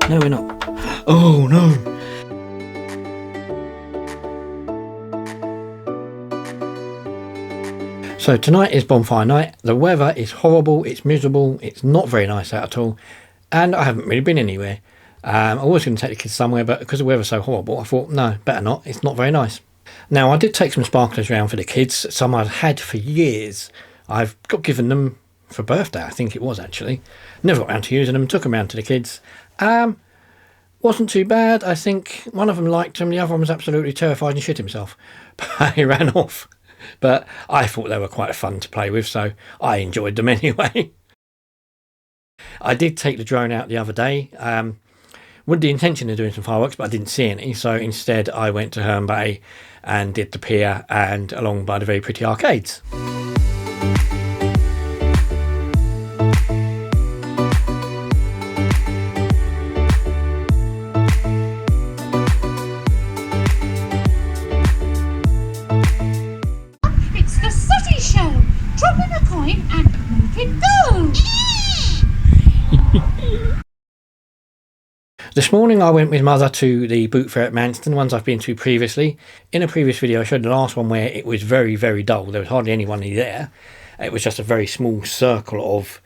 No, we're not. Oh no! So tonight is bonfire night. The weather is horrible, it's miserable, it's not very nice out at all, and I haven't really been anywhere. I was going to take the kids somewhere, but because the weather's so horrible, I thought, no, better not, it's not very nice. Now, I did take some sparklers around for the kids, some I'd had for years. I've got given them for birthday, I think it was actually. Never got around to using them, took them around to the kids. Wasn't too bad. I think one of them liked them, the other one was absolutely terrified and shit himself. But he ran off. But I thought they were quite fun to play with, so I enjoyed them anyway. I did take the drone out the other day with the intention of doing some fireworks, but I didn't see any, so instead I went to Herne Bay and did the pier and along by the very pretty arcades. It's the Sooty show! Drop in a coin and make it go! This morning I went with Mother to the boot fair at Manston, ones I've been to previously. In a previous video I showed the last one where it was very, very dull. There was hardly anyone there. It was just a very small circle of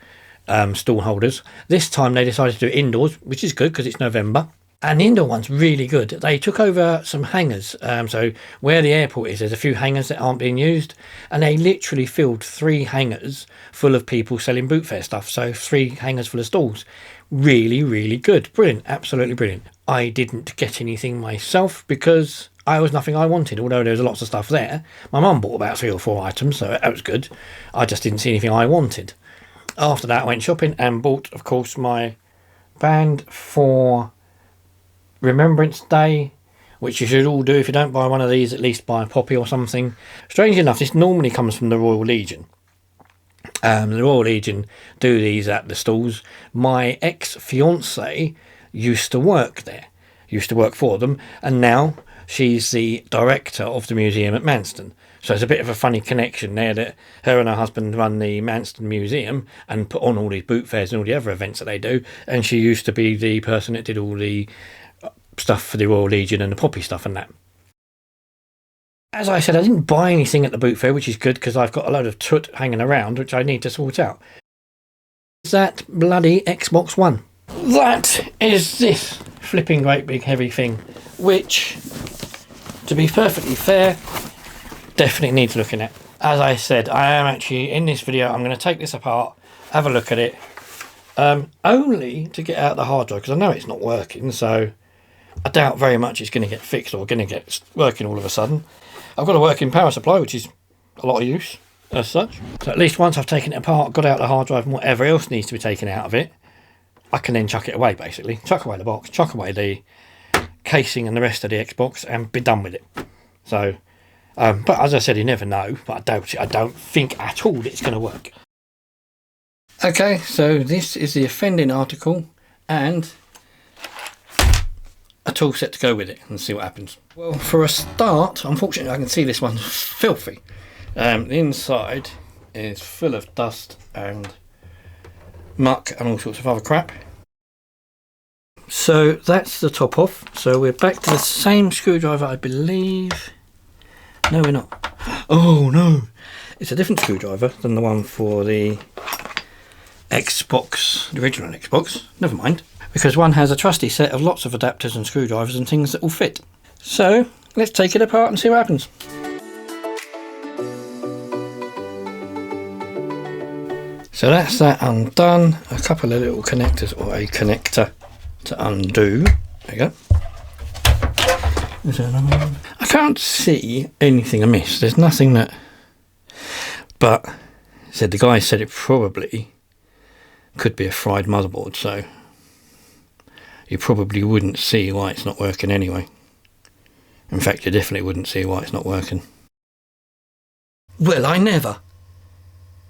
stall holders. This time they decided to do it indoors, which is good because it's November. And the indoor one's really good. They took over some hangars. So where the airport is, there's a few hangars that aren't being used. And they literally filled 3 hangars full of people selling boot fair stuff. So 3 hangars full of stalls. Really, really good. Brilliant. Absolutely brilliant. I didn't get anything myself because I was nothing I wanted, although there was lots of stuff there. My mum bought about 3 or 4 items, so that was good. I just didn't see anything I wanted. After that, I went shopping and bought, of course, my band for Remembrance Day, which you should all do. If you don't buy one of these, at least buy a poppy or something. Strangely enough, this normally comes from the Royal Legion. The Royal Legion do these at the stalls. My ex-fiancée used to work there, used to work for them, and now she's the director of the museum at Manston. So it's a bit of a funny connection there that her and her husband run the Manston Museum and put on all these boot fairs and all the other events that they do, and she used to be the person that did all the stuff for the Royal Legion and the poppy stuff and that. As I said, I didn't buy anything at the boot fair, which is good because I've got a load of tut hanging around which I need to sort out. Is that bloody Xbox One? That is this flipping great big heavy thing, which, to be perfectly fair, definitely needs looking at. As I said, I am actually, in this video, I'm going to take this apart, have a look at it, only to get out the hard drive, because I know it's not working, so I doubt very much it's going to get fixed or going to get working all of a sudden. I've got a working power supply, which is a lot of use, as such. So at least once I've taken it apart, got out the hard drive and whatever else needs to be taken out of it, I can then chuck it away, basically. Chuck away the box, chuck away the casing and the rest of the Xbox and be done with it. So, but as I said, you never know, but I doubt it. I don't think at all it's going to work. Okay, so this is the offending article and a tool set to go with it and see what happens. Well, for a start, unfortunately I can see this one's filthy. The inside is full of dust and muck and all sorts of other crap. So that's the top off. So we're back to the same screwdriver, I believe. No, we're not. Oh no, it's a different screwdriver than the one for the Xbox, the original Xbox. Never mind, because one has a trusty set of lots of adapters and screwdrivers and things that will fit. So let's take it apart and see what happens. So that's that undone. A couple of little connectors, or a connector to undo. There you go. Is there another one? I can't see anything amiss. There's nothing that... But, said the guy said it probably could be a fried motherboard, so you probably wouldn't see why it's not working anyway. In fact, you definitely wouldn't see why it's not working. Well, I never.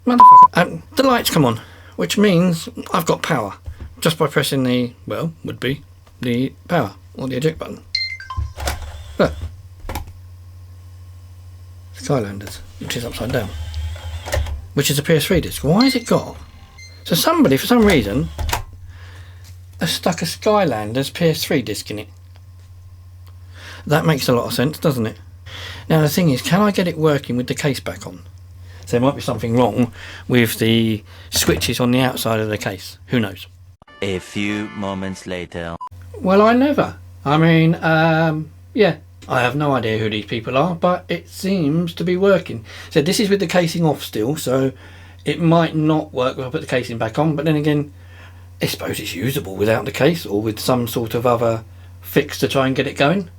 Motherfucker. The lights come on, which means I've got power. Just by pressing the, well, would be the power, or the eject button. Look. Skylanders, which is upside down. Which is a PS3 disc. Why has it got... So somebody, for some reason, has stuck a Skylanders PS3 disc in it. That makes a lot of sense, doesn't it? Now the thing is, can I get it working with the case back on? So there might be something wrong with the switches on the outside of the case. Who knows? A few moments later. Well, I never. I mean, yeah. I have no idea who these people are, but it seems to be working. So this is with the casing off still, so it might not work if I put the casing back on, but then again, I suppose it's usable without the case or with some sort of other fix to try and get it going.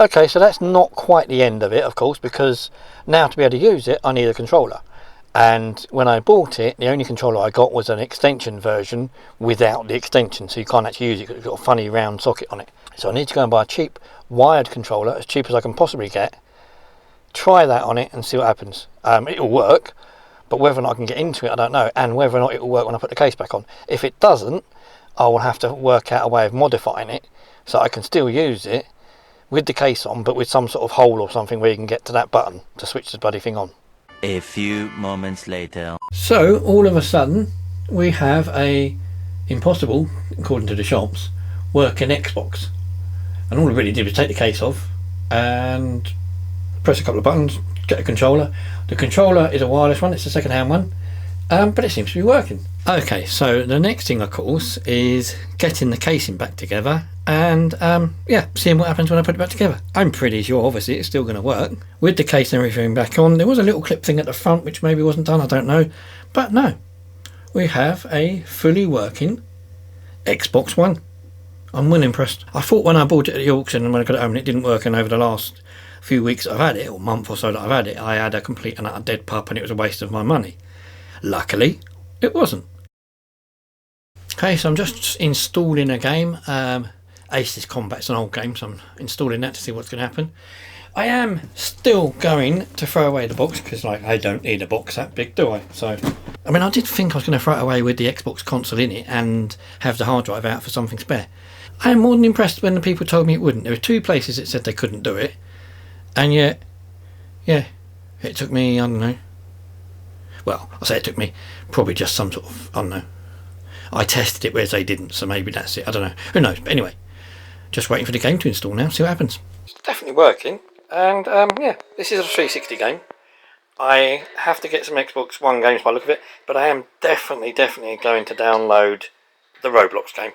Okay, so that's not quite the end of it, of course, because now to be able to use it, I need a controller. And when I bought it, the only controller I got was an extension version without the extension, so you can't actually use it because it's got a funny round socket on it. So I need to go and buy a cheap wired controller, as cheap as I can possibly get, try that on it and see what happens. It'll work, but whether or not I can get into it, I don't know, and whether or not it will work when I put the case back on. If it doesn't, I will have to work out a way of modifying it so I can still use it with the case on, but with some sort of hole or something where you can get to that button to switch the bloody thing on. A few moments later. So all of a sudden we have a impossible, according to the shops, working Xbox, and all I really did was take the case off and press a couple of buttons, get a controller. The controller is a wireless one, it's a second-hand one, but it seems to be working. Okay, so the next thing of course is getting the casing back together and yeah, seeing what happens when I put it back together. I'm pretty sure obviously it's still going to work. With the case and everything back on, there was a little clip thing at the front which maybe wasn't done, I don't know. But no, we have a fully working Xbox One. I'm well impressed. I thought when I bought it at the auction and when I got it home and it didn't work, and over the last few weeks that I've had it, or month or so that I've had it, I had a complete and utter dead pup and it was a waste of my money. Luckily, it wasn't. Okay, so I'm just installing a game. Aces Combat's an old game, so I'm installing that to see what's going to happen. I am still going to throw away the box because, like, I don't need a box that big, do I? So, I mean, I did think I was going to throw it away with the Xbox console in it and have the hard drive out for something spare. I am more than impressed when the people told me it wouldn't. There were 2 places that said they couldn't do it, and yet, yeah, it took me, I don't know. Well, I say it took me probably just some sort of, I don't know. I tested it whereas they didn't, so maybe that's it. I don't know. Who knows? But anyway, just waiting for the game to install now, see what happens. It's definitely working, and yeah, this is a 360 game. I have to get some Xbox One games by the look of it, but I am definitely going to download the Roblox game.